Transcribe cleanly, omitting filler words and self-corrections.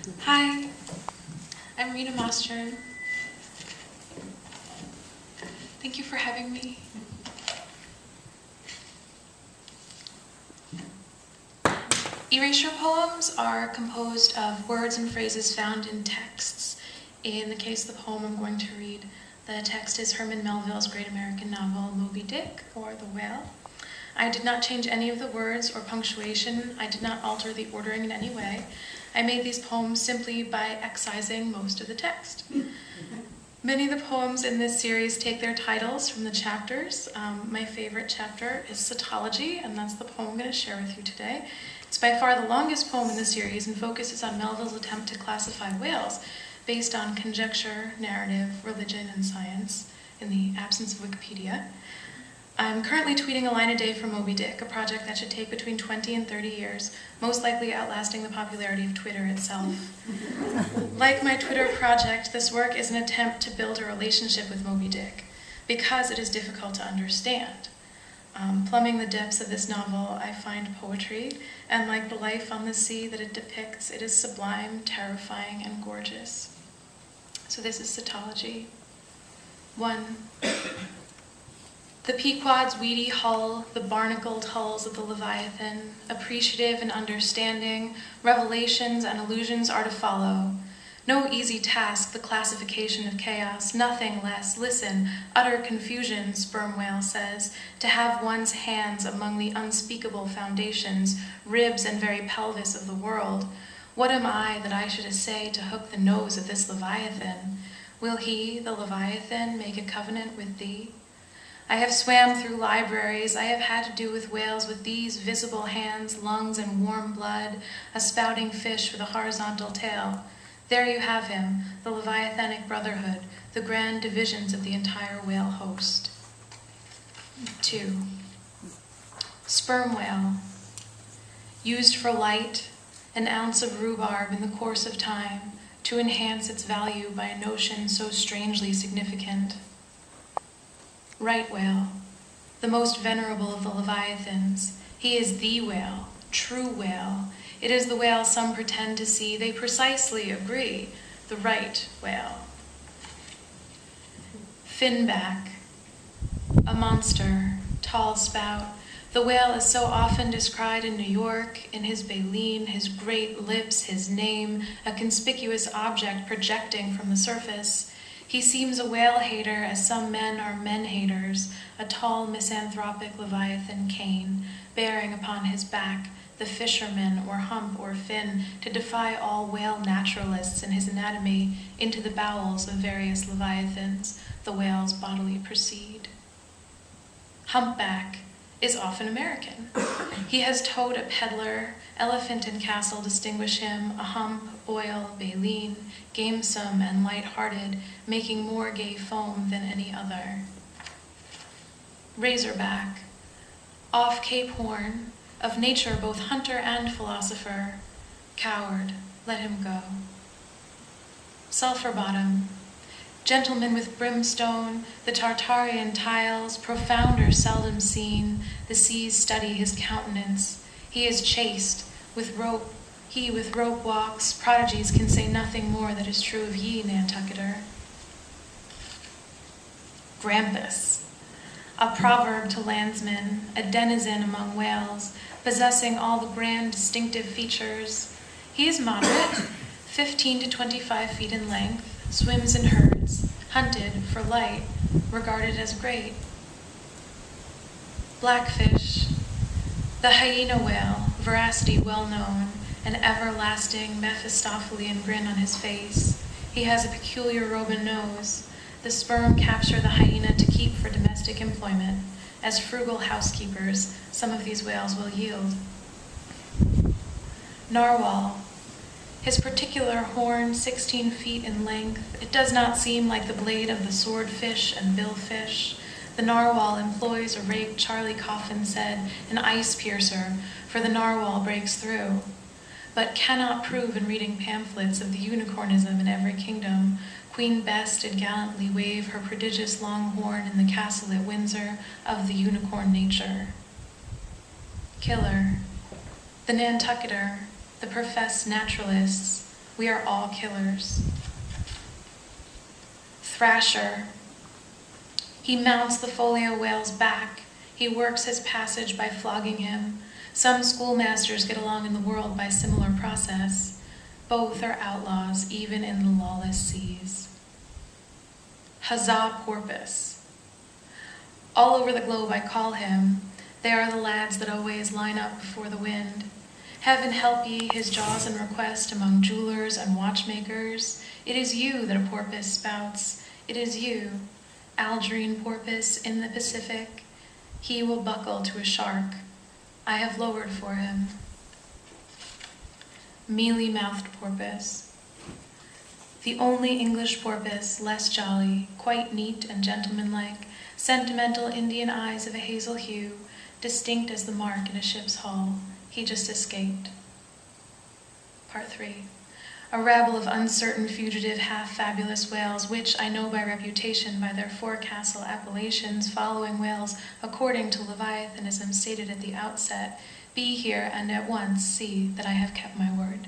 Hi, I'm Rena Mosteirin. Thank you for having me. Erasure poems are composed of words and phrases found in texts. In the case of the poem I'm going to read, the text is Herman Melville's great American novel, Moby-Dick, or The Whale. I did not change any of the words or punctuation. I did not alter the ordering in any way. I made these poems simply by excising most of the text. Many of the poems in this series take their titles from the chapters. My favorite chapter is Cetology, and that's the poem I'm going to share with you today. It's by far the longest poem in the series and focuses on Melville's attempt to classify whales based on conjecture, narrative, religion, and science in the absence of Wikipedia. I'm currently tweeting a line a day for Moby-Dick, a project that should take between 20 and 30 years, most likely outlasting the popularity of Twitter itself. Like my Twitter project, this work is an attempt to build a relationship with Moby-Dick, because it is difficult to understand. Plumbing the depths of this novel, I find poetry, and like the life on the sea that it depicts, it is sublime, terrifying, and gorgeous. So this is Cetology. 1. The Pequod's weedy hull, the barnacled hulls of the Leviathan, appreciative and understanding, revelations and illusions are to follow. No easy task, the classification of chaos, nothing less. Listen, utter confusion, sperm whale says, to have one's hands among the unspeakable foundations, ribs and very pelvis of the world. What am I that I should essay to hook the nose of this Leviathan? Will he, the Leviathan, make a covenant with thee? I have swam through libraries, I have had to do with whales with these visible hands, lungs, and warm blood, a spouting fish with a horizontal tail. There you have him, the Leviathanic Brotherhood, the grand divisions of the entire whale host. 2. Sperm whale. Used for light, an ounce of rhubarb in the course of time, to enhance its value by a notion so strangely significant. Right whale, the most venerable of the Leviathans. He is the whale, true whale. It is the whale some pretend to see. They precisely agree, the right whale. Finback, a monster, tall spout. The whale is so often described in New York, in his baleen, his great lips, his name, a conspicuous object projecting from the surface. He seems a whale hater as some men are men haters, a tall misanthropic Leviathan Cain, bearing upon his back the fisherman or hump or fin to defy all whale naturalists in his anatomy into the bowels of various Leviathans the whales bodily proceed. Humpback is often American. He has towed a peddler, elephant and castle distinguish him, a hump, oil, baleen, gamesome and light-hearted, making more gay foam than any other. Razorback, off Cape Horn, of nature both hunter and philosopher, coward, let him go. Sulphur bottom, gentleman with brimstone, the Tartarian tiles, profounder seldom seen, the seas study his countenance. He is chaste, with rope, he with rope walks, prodigies can say nothing more that is true of ye, Nantucketer. Grampus, a proverb to landsmen, a denizen among whales, possessing all the grand distinctive features. He is moderate, 15 to 25 feet in length, swims in herds, hunted for light, regarded as great. Blackfish, the hyena whale, veracity well known, an everlasting Mephistophelian grin on his face. He has a peculiar Roman nose. The sperm capture the hyena to keep for domestic employment. As frugal housekeepers, some of these whales will yield. Narwhal, his particular horn 16 feet in length, it does not seem like the blade of the swordfish and billfish. The narwhal employs a rake, Charlie Coffin said, an ice piercer, for the narwhal breaks through, but cannot prove in reading pamphlets of the unicornism in every kingdom. Queen Bess did gallantly wave her prodigious long horn in the castle at Windsor of the unicorn nature. Killer, the Nantucketer, the professed naturalists, We are all killers. Thrasher. He mounts the folio whale's back. He works his passage by flogging him. Some schoolmasters get along in the world by similar process. Both are outlaws, even in the lawless seas. Huzzah porpoise. All over the globe I call him. They are the lads that always line up before the wind. Heaven help ye his jaws in request among jewelers and watchmakers. It is you that a porpoise spouts. It is you, Algerine porpoise in the Pacific. He will buckle to a shark. I have lowered for him. Mealy-mouthed porpoise. The only English porpoise, less jolly, quite neat and gentlemanlike, sentimental Indian eyes of a hazel hue, distinct as the mark in a ship's hull. He just escaped. Part 3. A rabble of uncertain, fugitive, half-fabulous whales, which I know by reputation by their forecastle appellations, following whales according to Leviathanism stated at the outset, be here and at once see that I have kept my word.